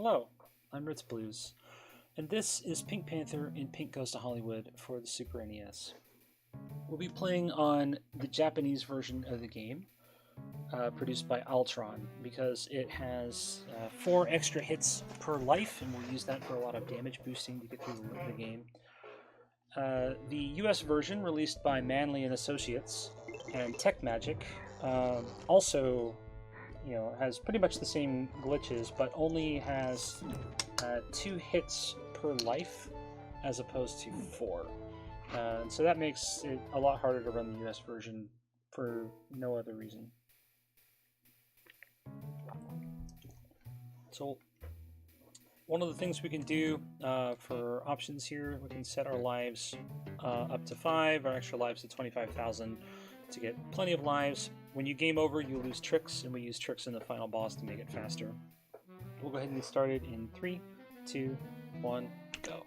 Hello, I'm Ritz Blues, and this is Pink Panther in Pink Goes to Hollywood for the Super NES. We'll be playing on the Japanese version of the game, produced by Altron, because it has 4 extra hits per life, and we'll use that for a lot of damage boosting to get through the game. The US version, released by Manley and Associates and Tech Magic, also has pretty much the same glitches, but only has 2 hits per life as opposed to 4. So that makes it a lot harder to run the US version for no other reason. So one of the things we can do for options here, we can set our lives up to 5, our extra lives to 25,000 to get plenty of lives. When you game over, you lose tricks, and we use tricks in the final boss to make it faster. We'll go ahead and get started in 3, 2, 1, go.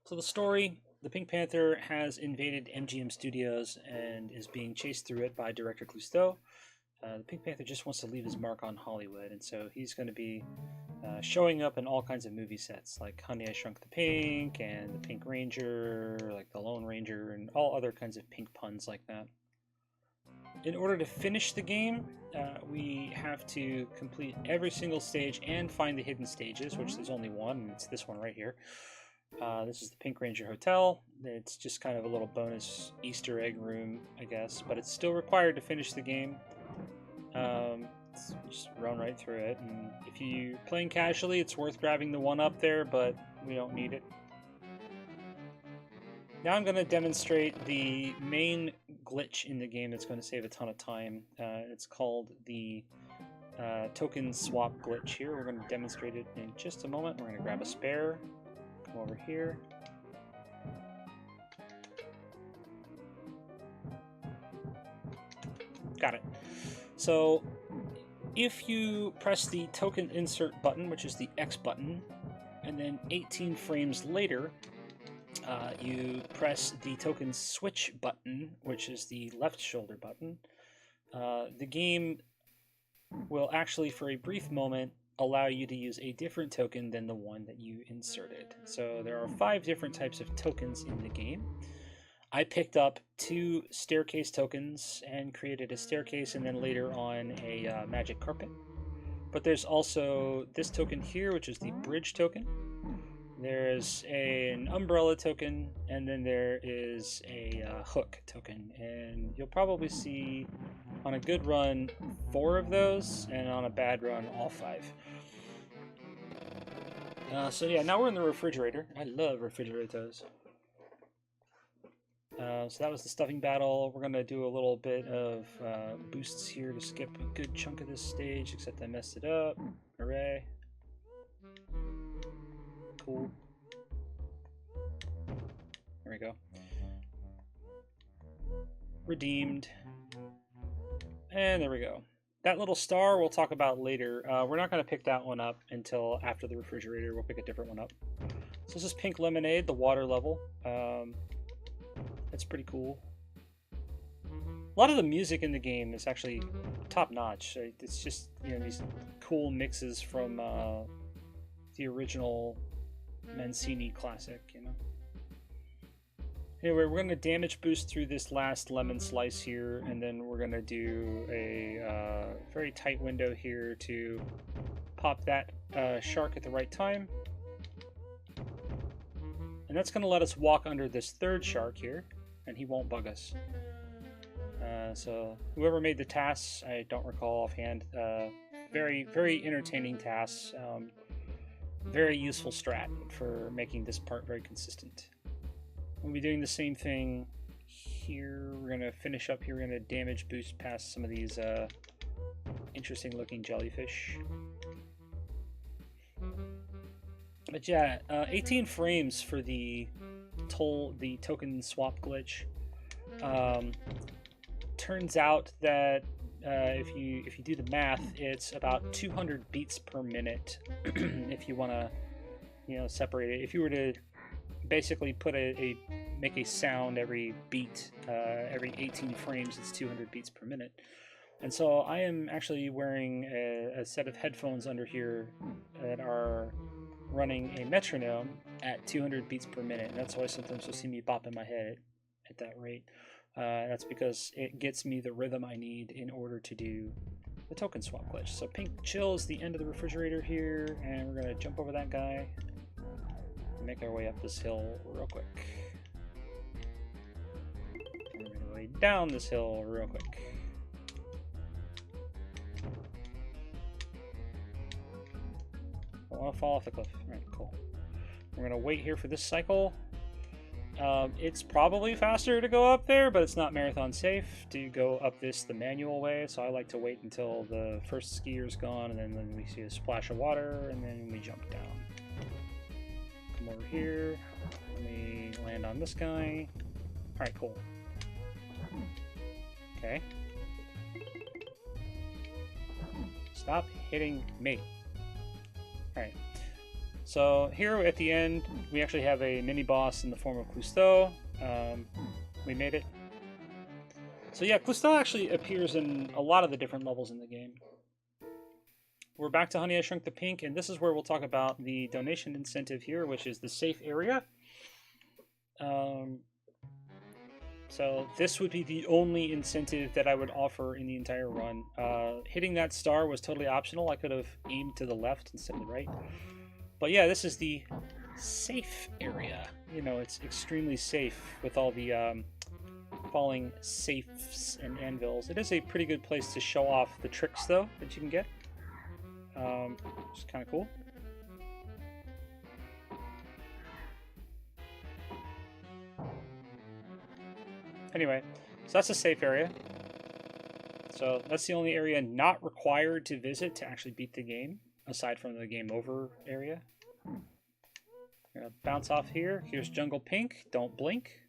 So the story, the Pink Panther has invaded MGM Studios and is being chased through it by director Cousteau. The Pink Panther just wants to leave his mark on Hollywood, and so he's going to be showing up in all kinds of movie sets, like Honey, I Shrunk the Pink, and the Pink Ranger, like the Lone Ranger, and all other kinds of pink puns like that. In order to finish the game, we have to complete every single stage and find the hidden stages, which there's only one, and it's this one right here. This is the Pink Ranger Hotel. It's just kind of a little bonus Easter egg room, I guess, but it's still required to finish the game. Just run right through it, and if you're playing casually, it's worth grabbing the one up there, but we don't need it. Now I'm going to demonstrate the main glitch in the game that's going to save a ton of time. It's called the token swap glitch here. We're going to demonstrate it in just a moment. We're going to grab a spare, come over here. Got it. So if you press the token insert button, which is the X button, and then 18 frames later, you press the token switch button, which is the left shoulder button, the game will actually, for a brief moment, allow you to use a different token than the one that you inserted. So there are 5 different types of tokens in the game. I picked up 2 staircase tokens and created a staircase, and then later on a magic carpet. But there's also this token here, which is the bridge token. There's an umbrella token, and then there is a hook token. And you'll probably see on a good run 4 of those, and on a bad run all 5. So yeah, now we're in the refrigerator. I love refrigerators. So that was the stuffing battle. We're going to do a little bit of boosts here to skip a good chunk of this stage, except I messed it up. Hooray. Cool. There we go. Redeemed. And there we go. That little star we'll talk about later. We're not going to pick that one up until after the refrigerator. We'll pick a different one up. So this is Pink Lemonade, the water level. That's pretty cool. A lot of the music in the game is actually top-notch. It's just, these cool mixes from the original Mancini classic, Anyway, we're going to damage boost through this last lemon slice here, and then we're going to do a very tight window here to pop that shark at the right time. And that's going to let us walk under this 3rd shark here, and he won't bug us. So whoever made the tasks, I don't recall offhand, very, very entertaining tasks. Very useful strat for making this part very consistent. We'll be doing the same thing here. We're going to finish up here. We're going to damage boost past some of these interesting looking jellyfish. But yeah, 18 frames for the token swap glitch. Turns out that if you do the math, it's about 200 beats per minute. If you want to, separate it. If you were to basically put make a sound every beat, every 18 frames, it's 200 beats per minute. And so I am actually wearing a set of headphones under here that are running a metronome at 200 beats per minute. And that's why sometimes you'll see me bopping my head at that rate. That's because it gets me the rhythm I need in order to do the token swap glitch. So Pink Chill is the end of the refrigerator here, and we're going to jump over that guy and make our way up this hill real quick. We're going to way down this hill real quick. I want to fall off the cliff. Alright, cool. We're going to wait here for this cycle. It's probably faster to go up there, but it's not marathon safe to go up this the manual way, so I like to wait until the first skier's gone, and then we see a splash of water, and then we jump down. Come over here. Let me land on this guy. Alright, cool. Okay. Stop hitting me. Alright. So here at the end, we actually have a mini-boss in the form of Cousteau. We made it. So yeah, Cousteau actually appears in a lot of the different levels in the game. We're back to Honey, I Shrunk the Pink, and this is where we'll talk about the donation incentive here, which is the safe area. So this would be the only incentive that I would offer in the entire run. Hitting that star was totally optional. I could have aimed to the left instead of the right. But yeah, this is the safe area. You know, it's extremely safe with all the falling safes and anvils. It is a pretty good place to show off the tricks, though, that you can get. Which is kind of cool. Anyway, so that's a safe area. So that's the only area not required to visit to actually beat the game, aside from the game over area. Gonna bounce off here. Here's Jungle Pink. Don't blink,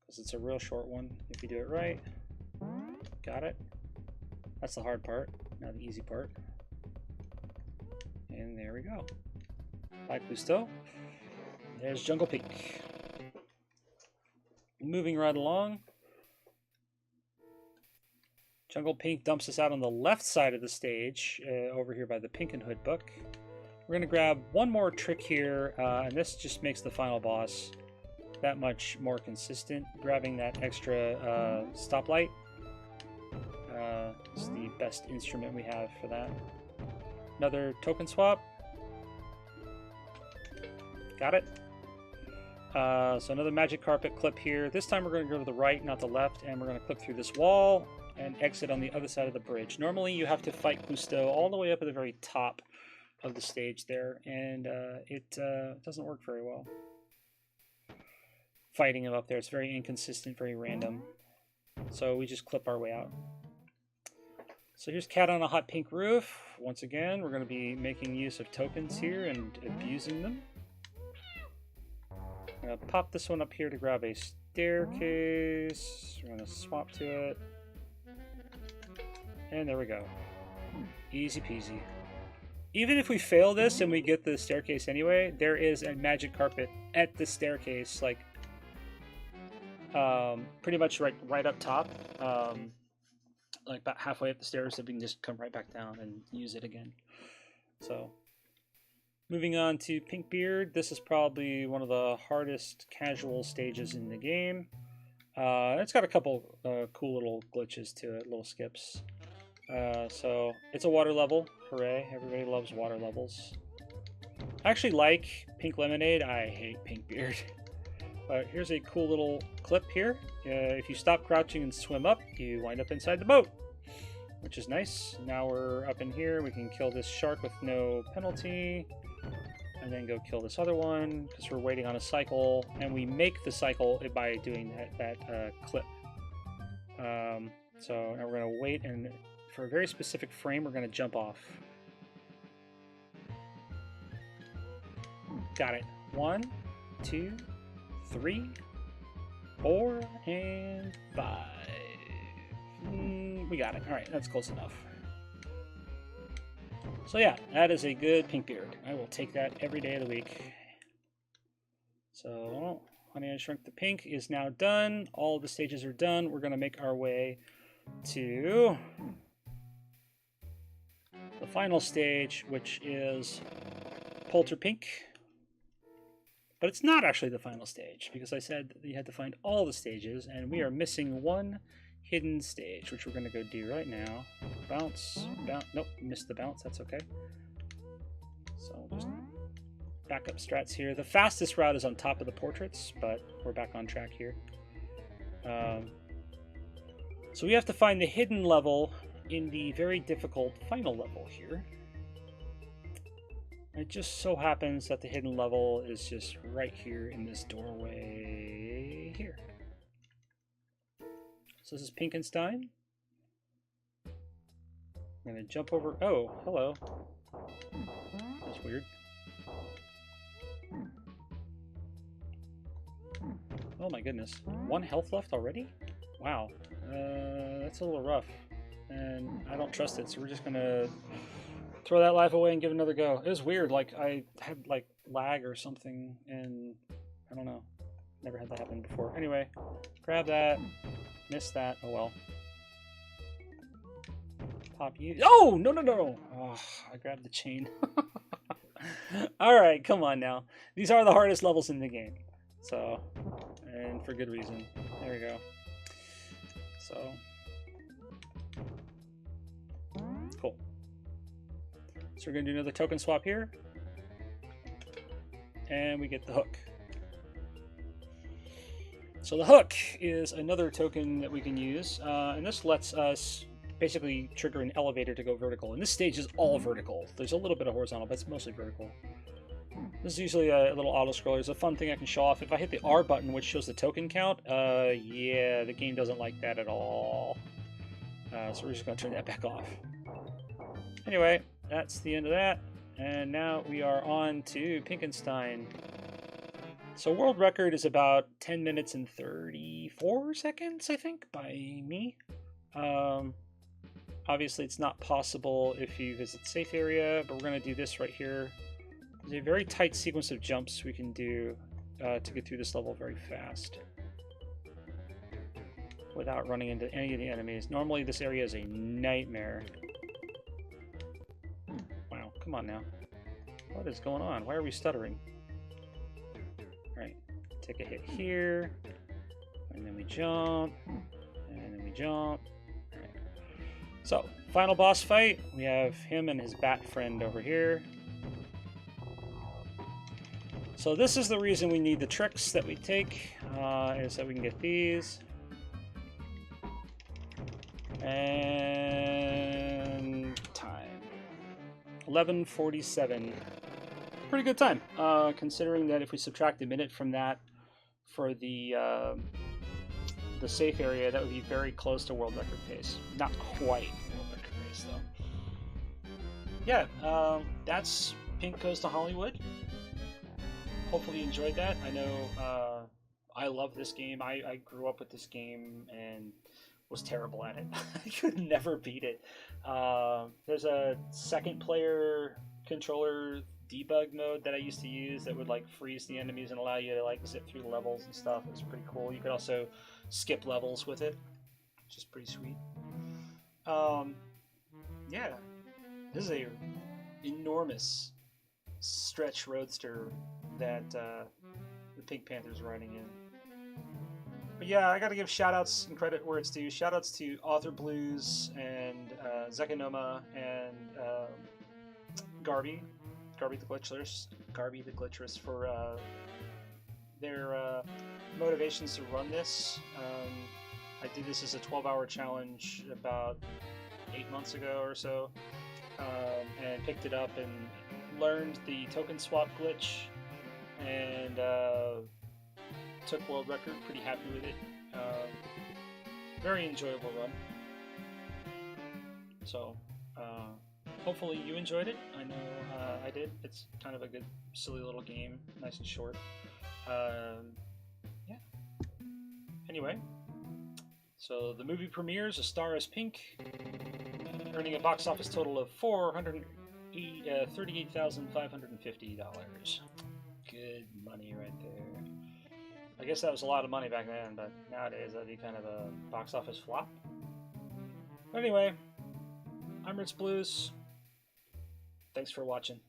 because it's a real short one if you do it right. Got it. That's the hard part. Now the easy part. And there we go. Bye, Cousteau. There's Jungle Pink. Moving right along. Jungle Pink dumps us out on the left side of the stage, over here by the Pinkinhood book. We're going to grab one more trick here, and this just makes the final boss that much more consistent. Grabbing that extra stoplight. It's the best instrument we have for that. Another token swap. Got it. So another magic carpet clip here. This time we're going to go to the right, not the left, and we're going to clip through this wall and exit on the other side of the bridge. Normally you have to fight Cousteau all the way up at the very top of the stage there, and it doesn't work very well. Fighting him up there, it's very inconsistent, very random. So we just clip our way out. So here's Cat on a Hot Pink Roof. Once again, we're going to be making use of tokens here and abusing them. I'm going to pop this one up here to grab a staircase. We're going to swap to it. And there we go. Easy peasy. Even if we fail this and we get the staircase anyway, there is a magic carpet at the staircase, like pretty much right up top. Like about halfway up the stairs, so we can just come right back down and use it again. So, moving on to Pinkbeard. This is probably one of the hardest casual stages in the game. It's got a couple cool little glitches to it, little skips. So, it's a water level. Hooray, everybody loves water levels. I actually like Pink Lemonade. I hate Pinkbeard. But here's a cool little clip here. If you stop crouching and swim up, you wind up inside the boat, which is nice. Now we're up in here. We can kill this shark with no penalty, and then go kill this other one because we're waiting on a cycle, and we make the cycle by doing that clip. So now we're going to wait, and for a very specific frame, we're going to jump off. Got it. 1, 2, 3, 4, and 5. We got it. Alright, that's close enough. So yeah, that is a good Pinkbeard. I will take that every day of the week. So, Honey, I Shrunk the Pink is now done. All the stages are done. We're going to make our way to the final stage, which is Polterpink. But it's not actually the final stage, because I said that you had to find all the stages, and we are missing one hidden stage, which we're going to go do right now. Bounce, bounce. Nope, missed the bounce. That's okay. So just back up strats here. The fastest route is on top of the portraits, but we're back on track here. So we have to find the hidden level in the very difficult final level here. It just so happens that the hidden level is just right here in this doorway here. So this is Pinkenstein. I'm gonna jump over. Oh, hello. That's weird. Oh my goodness. 1 health left already? Wow. That's a little rough. And I don't trust it, so we're just gonna throw that life away and give it another go. It was weird, like I had like lag or something, and I don't know. Never had that happen before. Anyway, grab that. Missed that. Oh well. Pop you. Oh, no, no, no. Oh, I grabbed the chain. Alright, come on now. These are the hardest levels in the game. So, and for good reason. There we go. So, cool. So we're going to do another token swap here. And we get the hook. So the hook is another token that we can use. And this lets us basically trigger an elevator to go vertical. And this stage is all vertical. There's a little bit of horizontal, but it's mostly vertical. This is usually a little auto-scroller. It's a fun thing I can show off. If I hit the R button, which shows the token count, yeah, the game doesn't like that at all. So we're just going to turn that back off. Anyway, that's the end of that. And now we are on to Pinkenstein. So world record is about 10 minutes and 34 seconds, I think, by me. Obviously, it's not possible if you visit safe area, but we're going to do this right here. There's a very tight sequence of jumps we can do to get through this level very fast without running into any of the enemies. Normally, this area is a nightmare. Wow, come on now. What is going on? Why are we stuttering? Alright, take a hit here, and then we jump, and then we jump. Alright. So, final boss fight. We have him and his bat friend over here. So this is the reason we need the tricks that we take, is that we can get these. And time. 11:47. Pretty good time, considering that if we subtract a minute from that for the safe area, that would be very close to world record pace. Not quite world record pace, though. Yeah, that's Pink Goes to Hollywood. Hopefully you enjoyed that. I know I love this game. I grew up with this game and was terrible at it. I could never beat it. There's a second player controller debug mode that I used to use that would like freeze the enemies and allow you to like zip through levels and stuff. It was pretty cool. You could also skip levels with it, which is pretty sweet. Yeah, this is a enormous stretch roadster that the Pink Panther's riding in. But yeah, I gotta give shoutouts and credit where it's due. Shoutouts to Author Blues and Zekanoma and Garby the Glitchless for their motivations to run this. I did this as a 12-hour challenge about 8 months ago or so, and picked it up and learned the token swap glitch and took world record. Pretty happy with it. Very enjoyable run. So hopefully you enjoyed it. I know I did. It's kind of a good silly little game, nice and short. Yeah. Anyway, so the movie premieres A Star is Pink, earning a box office total of $38,550. Good money right there. I guess that was a lot of money back then, but nowadays that'd be kind of a box office flop. Anyway, I'm Ritz Blues. Thanks for watching.